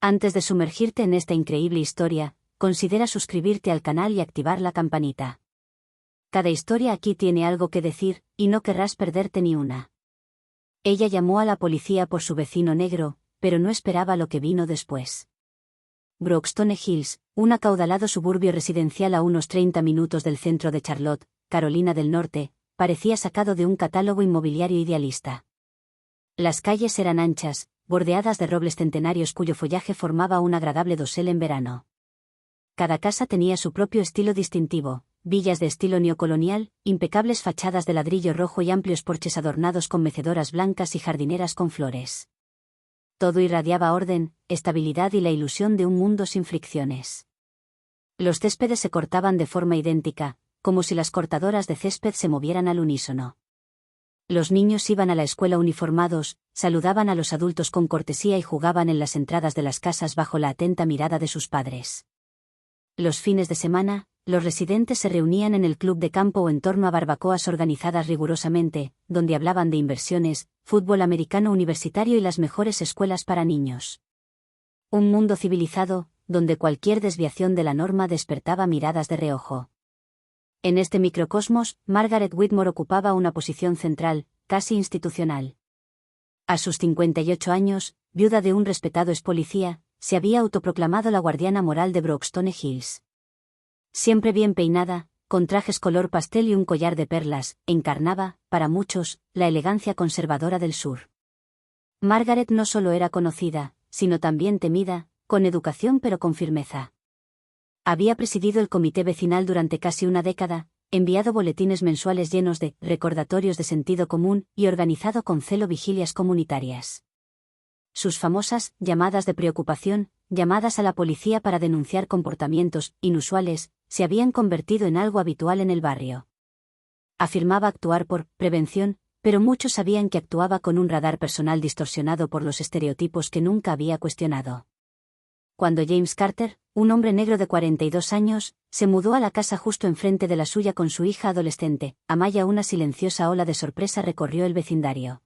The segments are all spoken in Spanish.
Antes de sumergirte en esta increíble historia, considera suscribirte al canal y activar la campanita. Cada historia aquí tiene algo que decir, y no querrás perderte ni una. Ella llamó a la policía por su vecino negro, pero no esperaba lo que vino después. Broxtone Hills, un acaudalado suburbio residencial a unos 30 minutos del centro de Charlotte, Carolina del Norte, parecía sacado de un catálogo inmobiliario idealista. Las calles eran anchas, bordeadas de robles centenarios cuyo follaje formaba un agradable dosel en verano. Cada casa tenía su propio estilo distintivo, villas de estilo neocolonial, impecables fachadas de ladrillo rojo y amplios porches adornados con mecedoras blancas y jardineras con flores. Todo irradiaba orden, estabilidad y la ilusión de un mundo sin fricciones. Los céspedes se cortaban de forma idéntica, como si las cortadoras de césped se movieran al unísono. Los niños iban a la escuela uniformados, saludaban a los adultos con cortesía y jugaban en las entradas de las casas bajo la atenta mirada de sus padres. Los fines de semana, los residentes se reunían en el club de campo o en torno a barbacoas organizadas rigurosamente, donde hablaban de inversiones, fútbol americano universitario y las mejores escuelas para niños. Un mundo civilizado, donde cualquier desviación de la norma despertaba miradas de reojo. En este microcosmos, Margaret Whitmore ocupaba una posición central, casi institucional. A sus 58 años, viuda de un respetado expolicía, se había autoproclamado la guardiana moral de Broxtone Hills. Siempre bien peinada, con trajes color pastel y un collar de perlas, encarnaba, para muchos, la elegancia conservadora del sur. Margaret no solo era conocida, sino también temida, con educación pero con firmeza. Había presidido el comité vecinal durante casi una década, enviado boletines mensuales llenos de recordatorios de sentido común y organizado con celo vigilias comunitarias. Sus famosas llamadas de preocupación, llamadas a la policía para denunciar comportamientos inusuales, se habían convertido en algo habitual en el barrio. Afirmaba actuar por prevención, pero muchos sabían que actuaba con un radar personal distorsionado por los estereotipos que nunca había cuestionado. Cuando James Carter, un hombre negro de 42 años, se mudó a la casa justo enfrente de la suya con su hija adolescente, Amaya, una silenciosa ola de sorpresa recorrió el vecindario.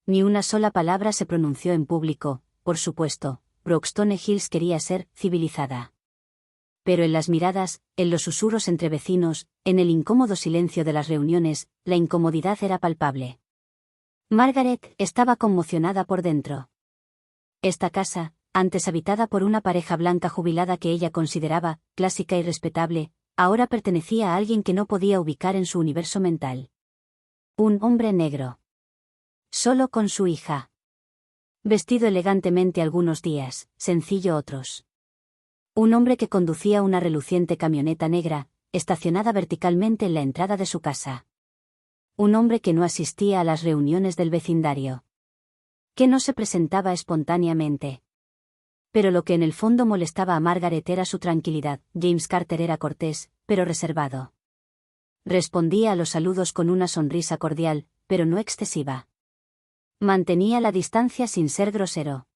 Ni una sola palabra se pronunció en público, por supuesto, Broxtone Hills quería ser civilizada. Pero en las miradas, en los susurros entre vecinos, en el incómodo silencio de las reuniones, la incomodidad era palpable. Margaret estaba conmocionada por dentro. Esta casa, antes habitada por una pareja blanca jubilada que ella consideraba clásica y respetable, ahora pertenecía a alguien que no podía ubicar en su universo mental. Un hombre negro. Solo con su hija. Vestido elegantemente algunos días, sencillo otros. Un hombre que conducía una reluciente camioneta negra, estacionada verticalmente en la entrada de su casa. Un hombre que no asistía a las reuniones del vecindario. Que no se presentaba espontáneamente. Pero lo que en el fondo molestaba a Margaret era su tranquilidad. James Carter era cortés, pero reservado. Respondía a los saludos con una sonrisa cordial, pero no excesiva. Mantenía la distancia sin ser grosero.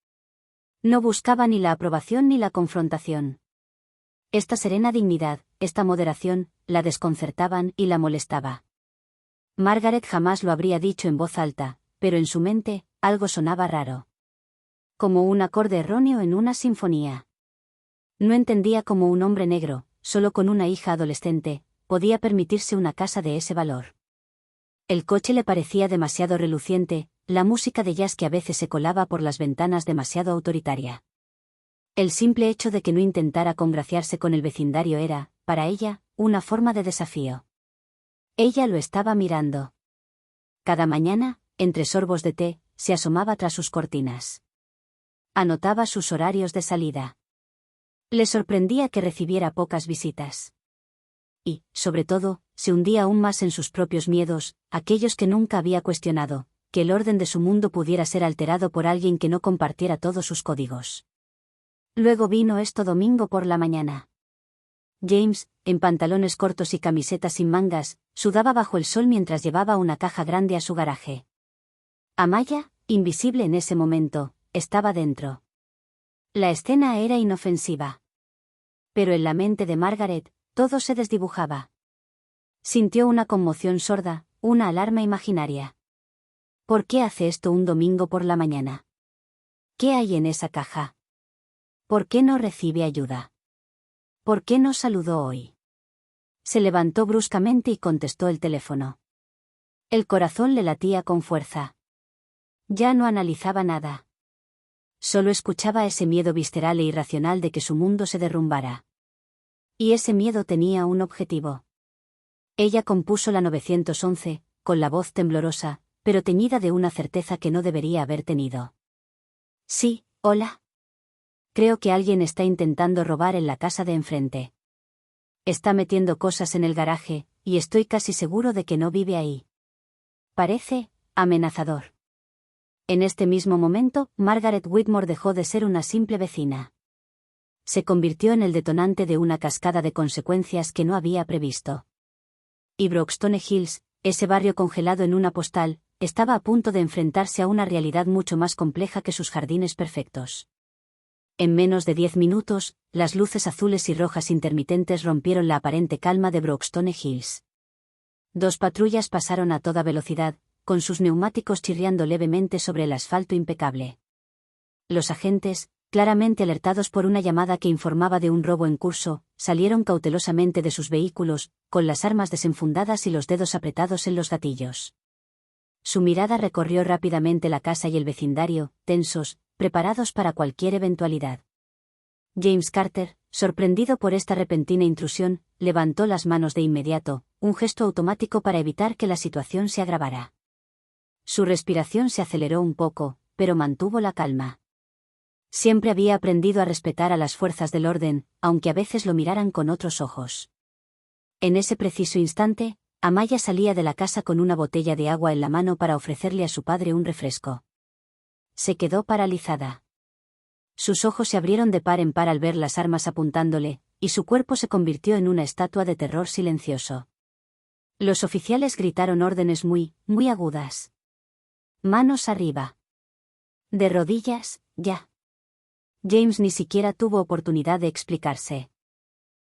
No buscaba ni la aprobación ni la confrontación. Esta serena dignidad, esta moderación, la desconcertaban y la molestaba. Margaret jamás lo habría dicho en voz alta, pero en su mente, algo sonaba raro. Como un acorde erróneo en una sinfonía. No entendía cómo un hombre negro, solo con una hija adolescente, podía permitirse una casa de ese valor. El coche le parecía demasiado reluciente, la música de jazz que a veces se colaba por las ventanas demasiado autoritaria. El simple hecho de que no intentara congraciarse con el vecindario era, para ella, una forma de desafío. Ella lo estaba mirando. Cada mañana, entre sorbos de té, se asomaba tras sus cortinas. Anotaba sus horarios de salida. Le sorprendía que recibiera pocas visitas. Y, sobre todo, se hundía aún más en sus propios miedos, aquellos que nunca había cuestionado, que el orden de su mundo pudiera ser alterado por alguien que no compartiera todos sus códigos. Luego vino esto domingo por la mañana. James, en pantalones cortos y camiseta sin mangas, sudaba bajo el sol mientras llevaba una caja grande a su garaje. Amaya, invisible en ese momento, estaba dentro. La escena era inofensiva. Pero en la mente de Margaret, todo se desdibujaba. Sintió una conmoción sorda, una alarma imaginaria. ¿Por qué hace esto un domingo por la mañana? ¿Qué hay en esa caja? ¿Por qué no recibe ayuda? ¿Por qué no saludó hoy? Se levantó bruscamente y contestó el teléfono. El corazón le latía con fuerza. Ya no analizaba nada. Solo escuchaba ese miedo visceral e irracional de que su mundo se derrumbara. Y ese miedo tenía un objetivo. Ella compuso la 911, con la voz temblorosa, pero teñida de una certeza que no debería haber tenido. Sí, hola. Creo que alguien está intentando robar en la casa de enfrente. Está metiendo cosas en el garaje, y estoy casi seguro de que no vive ahí. Parece amenazador. En este mismo momento, Margaret Whitmore dejó de ser una simple vecina. Se convirtió en el detonante de una cascada de consecuencias que no había previsto. Y Broxtone Hills, ese barrio congelado en una postal, estaba a punto de enfrentarse a una realidad mucho más compleja que sus jardines perfectos. En menos de 10 minutos, las luces azules y rojas intermitentes rompieron la aparente calma de Broxtone Hills. 2 patrullas pasaron a toda velocidad, con sus neumáticos chirriando levemente sobre el asfalto impecable. Los agentes, claramente alertados por una llamada que informaba de un robo en curso, salieron cautelosamente de sus vehículos, con las armas desenfundadas y los dedos apretados en los gatillos. Su mirada recorrió rápidamente la casa y el vecindario, tensos, preparados para cualquier eventualidad. James Carter, sorprendido por esta repentina intrusión, levantó las manos de inmediato, un gesto automático para evitar que la situación se agravara. Su respiración se aceleró un poco, pero mantuvo la calma. Siempre había aprendido a respetar a las fuerzas del orden, aunque a veces lo miraran con otros ojos. En ese preciso instante, Amaya salía de la casa con una botella de agua en la mano para ofrecerle a su padre un refresco. Se quedó paralizada. Sus ojos se abrieron de par en par al ver las armas apuntándole, y su cuerpo se convirtió en una estatua de terror silencioso. Los oficiales gritaron órdenes muy agudas. Manos arriba. De rodillas, ya. James ni siquiera tuvo oportunidad de explicarse.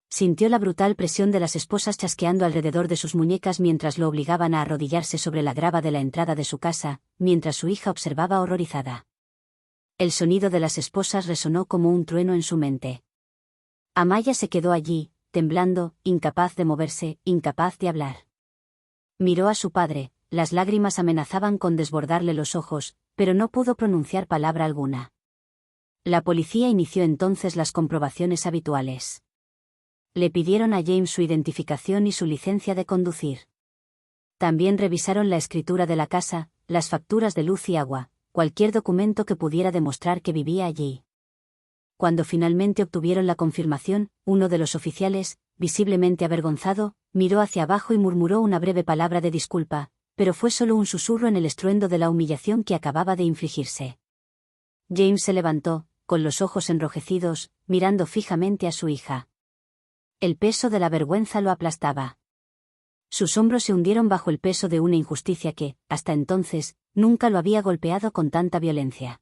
Sintió la brutal presión de las esposas chasqueando alrededor de sus muñecas mientras lo obligaban a arrodillarse sobre la grava de la entrada de su casa, mientras su hija observaba horrorizada. El sonido de las esposas resonó como un trueno en su mente. Amaya se quedó allí, temblando, incapaz de moverse, incapaz de hablar. Miró a su padre, las lágrimas amenazaban con desbordarle los ojos, pero no pudo pronunciar palabra alguna. La policía inició entonces las comprobaciones habituales. Le pidieron a James su identificación y su licencia de conducir. También revisaron la escritura de la casa, las facturas de luz y agua, cualquier documento que pudiera demostrar que vivía allí. Cuando finalmente obtuvieron la confirmación, uno de los oficiales, visiblemente avergonzado, miró hacia abajo y murmuró una breve palabra de disculpa, pero fue solo un susurro en el estruendo de la humillación que acababa de infligirse. James se levantó, con los ojos enrojecidos, mirando fijamente a su hija. El peso de la vergüenza lo aplastaba. Sus hombros se hundieron bajo el peso de una injusticia que, hasta entonces, nunca lo había golpeado con tanta violencia.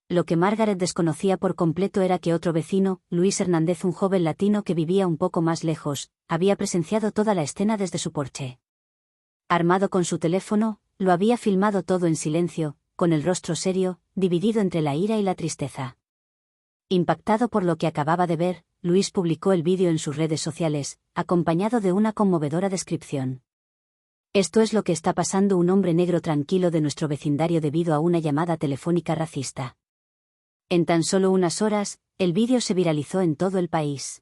Lo que Margaret desconocía por completo era que otro vecino, Luis Hernández, un joven latino que vivía un poco más lejos, había presenciado toda la escena desde su porche. Armado con su teléfono, lo había filmado todo en silencio, con el rostro serio, dividido entre la ira y la tristeza. Impactado por lo que acababa de ver, Luis publicó el vídeo en sus redes sociales, acompañado de una conmovedora descripción. Esto es lo que está pasando un hombre negro tranquilo de nuestro vecindario debido a una llamada telefónica racista. En tan solo unas horas, el vídeo se viralizó en todo el país.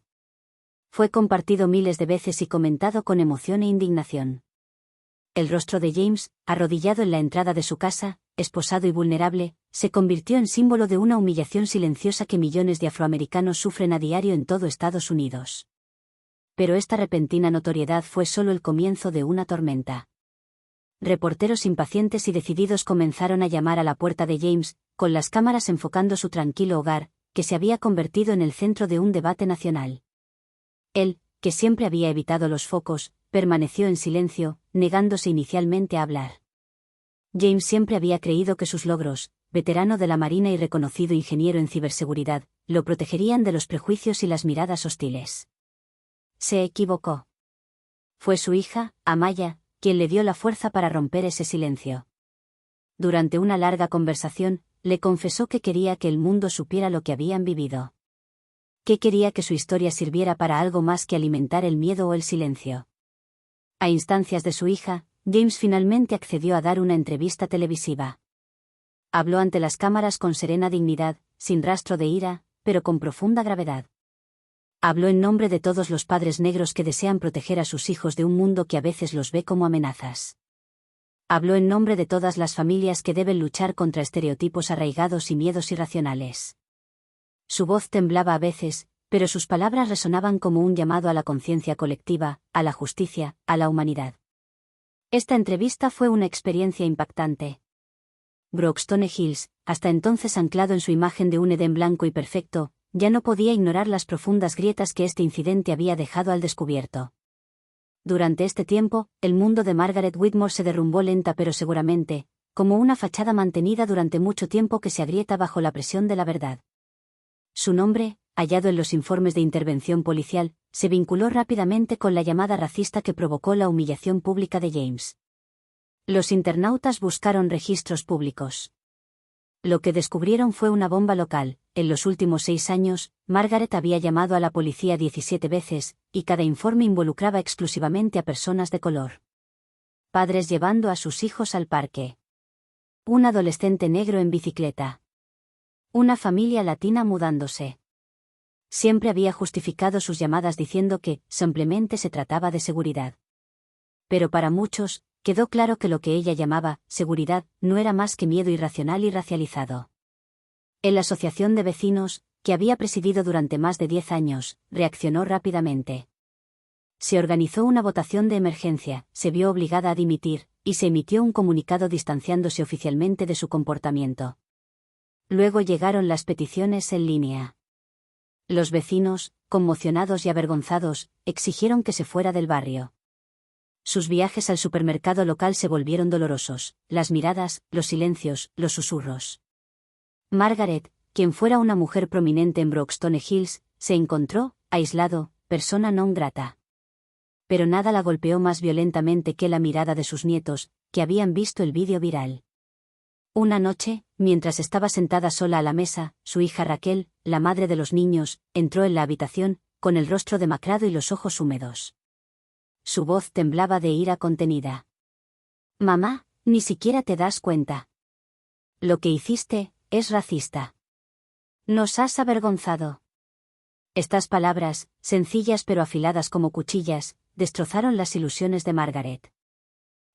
Fue compartido miles de veces y comentado con emoción e indignación. El rostro de James, arrodillado en la entrada de su casa, esposado y vulnerable, se convirtió en símbolo de una humillación silenciosa que millones de afroamericanos sufren a diario en todo Estados Unidos. Pero esta repentina notoriedad fue solo el comienzo de una tormenta. Reporteros impacientes y decididos comenzaron a llamar a la puerta de James, con las cámaras enfocando su tranquilo hogar, que se había convertido en el centro de un debate nacional. Él, que siempre había evitado los focos, permaneció en silencio, negándose inicialmente a hablar. James siempre había creído que sus logros, veterano de la Marina y reconocido ingeniero en ciberseguridad, lo protegerían de los prejuicios y las miradas hostiles. Se equivocó. Fue su hija, Amaya, quien le dio la fuerza para romper ese silencio. Durante una larga conversación, le confesó que quería que el mundo supiera lo que habían vivido. que quería que su historia sirviera para algo más que alimentar el miedo o el silencio. A instancias de su hija, James finalmente accedió a dar una entrevista televisiva. Habló ante las cámaras con serena dignidad, sin rastro de ira, pero con profunda gravedad. Habló en nombre de todos los padres negros que desean proteger a sus hijos de un mundo que a veces los ve como amenazas. Habló en nombre de todas las familias que deben luchar contra estereotipos arraigados y miedos irracionales. Su voz temblaba a veces, pero sus palabras resonaban como un llamado a la conciencia colectiva, a la justicia, a la humanidad. Esta entrevista fue una experiencia impactante. Brookstone Hills, hasta entonces anclado en su imagen de un Edén blanco y perfecto, ya no podía ignorar las profundas grietas que este incidente había dejado al descubierto. Durante este tiempo, el mundo de Margaret Whitmore se derrumbó lenta pero seguramente, como una fachada mantenida durante mucho tiempo que se agrieta bajo la presión de la verdad. Su nombre, hallado en los informes de intervención policial, se vinculó rápidamente con la llamada racista que provocó la humillación pública de James. Los internautas buscaron registros públicos. Lo que descubrieron fue una bomba local. En los últimos 6 años, Margaret había llamado a la policía 17 veces, y cada informe involucraba exclusivamente a personas de color. Padres llevando a sus hijos al parque. Un adolescente negro en bicicleta. Una familia latina mudándose. Siempre había justificado sus llamadas diciendo que, simplemente se trataba de seguridad. Pero para muchos, quedó claro que lo que ella llamaba seguridad no era más que miedo irracional y racializado. La asociación de vecinos, que había presidido durante más de 10 años, reaccionó rápidamente. Se organizó una votación de emergencia, se vio obligada a dimitir, y se emitió un comunicado distanciándose oficialmente de su comportamiento. Luego llegaron las peticiones en línea. Los vecinos, conmocionados y avergonzados, exigieron que se fuera del barrio. Sus viajes al supermercado local se volvieron dolorosos, las miradas, los silencios, los susurros. Margaret, quien fuera una mujer prominente en Brookstone Hills, se encontró, aislado, persona non grata. Pero nada la golpeó más violentamente que la mirada de sus nietos, que habían visto el vídeo viral. Una noche, mientras estaba sentada sola a la mesa, su hija Raquel, la madre de los niños, entró en la habitación, con el rostro demacrado y los ojos húmedos. Su voz temblaba de ira contenida. «Mamá, ni siquiera te das cuenta. Lo que hiciste es racista. Nos has avergonzado». Estas palabras, sencillas pero afiladas como cuchillas, destrozaron las ilusiones de Margaret.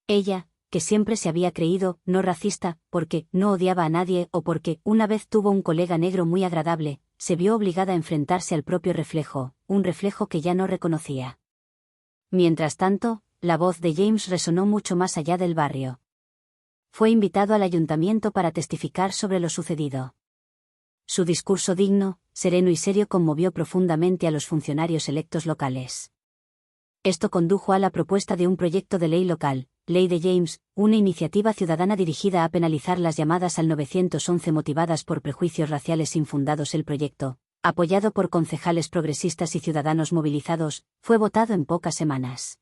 Ella, que siempre se había creído no racista, porque no odiaba a nadie o porque una vez tuvo un colega negro muy agradable, se vio obligada a enfrentarse al propio reflejo, un reflejo que ya no reconocía. Mientras tanto, la voz de James resonó mucho más allá del barrio. Fue invitado al ayuntamiento para testificar sobre lo sucedido. Su discurso digno, sereno y serio conmovió profundamente a los funcionarios electos locales. Esto condujo a la propuesta de un proyecto de ley local, Ley de James, una iniciativa ciudadana dirigida a penalizar las llamadas al 911 motivadas por prejuicios raciales infundados. El proyecto, apoyado por concejales progresistas y ciudadanos movilizados, fue votado en pocas semanas.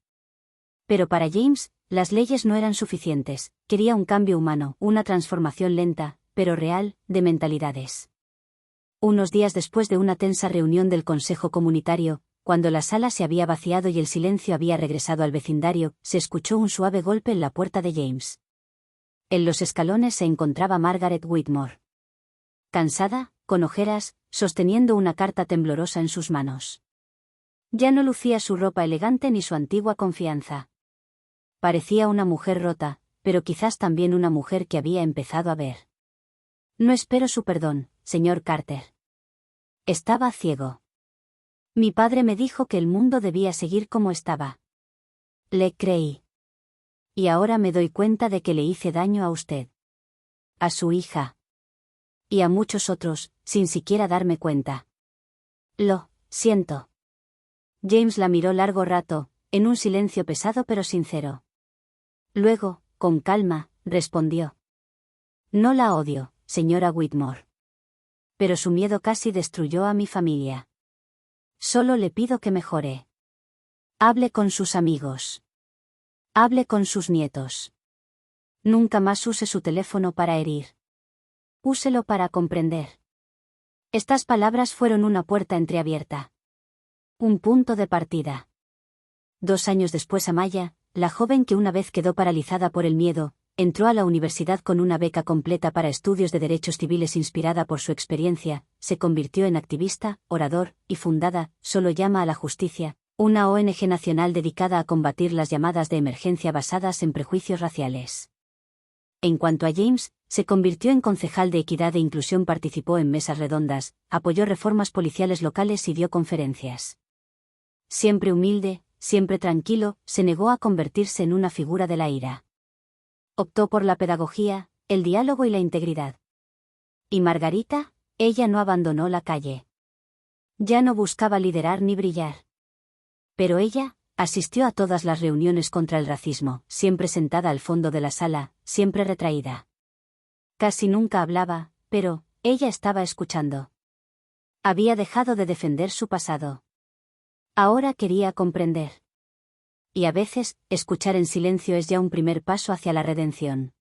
Pero para James, las leyes no eran suficientes, quería un cambio humano, una transformación lenta, pero real, de mentalidades. Unos días después de una tensa reunión del Consejo Comunitario, cuando la sala se había vaciado y el silencio había regresado al vecindario, se escuchó un suave golpe en la puerta de James. En los escalones se encontraba Margaret Whitmore. Cansada, con ojeras, sosteniendo una carta temblorosa en sus manos. Ya no lucía su ropa elegante ni su antigua confianza. Parecía una mujer rota, pero quizás también una mujer que había empezado a ver. No espero su perdón, señor Carter. Estaba ciego. Mi padre me dijo que el mundo debía seguir como estaba. Le creí. Y ahora me doy cuenta de que le hice daño a usted. A su hija. Y a muchos otros, sin siquiera darme cuenta. Lo siento. James la miró largo rato, en un silencio pesado pero sincero. Luego, con calma, respondió. No la odio, señora Whitmore. Pero su miedo casi destruyó a mi familia. Solo le pido que mejore. Hable con sus amigos. Hable con sus nietos. Nunca más use su teléfono para herir. Úselo para comprender. Estas palabras fueron una puerta entreabierta. Un punto de partida. 2 años después Amaya, la joven que una vez quedó paralizada por el miedo, entró a la universidad con una beca completa para estudios de derechos civiles inspirada por su experiencia, se convirtió en activista, orador, y fundada, Solo Llama a la Justicia, una ONG nacional dedicada a combatir las llamadas de emergencia basadas en prejuicios raciales. En cuanto a James, se convirtió en concejal de Equidad e Inclusión, participó en mesas redondas, apoyó reformas policiales locales y dio conferencias. Siempre humilde, siempre tranquilo, se negó a convertirse en una figura de la ira. Optó por la pedagogía, el diálogo y la integridad. ¿Y Margarita? Ella no abandonó la calle. Ya no buscaba liderar ni brillar. Pero ella asistió a todas las reuniones contra el racismo, siempre sentada al fondo de la sala, siempre retraída. Casi nunca hablaba, pero ella estaba escuchando. Había dejado de defender su pasado. Ahora quería comprender. Y a veces, escuchar en silencio es ya un primer paso hacia la redención.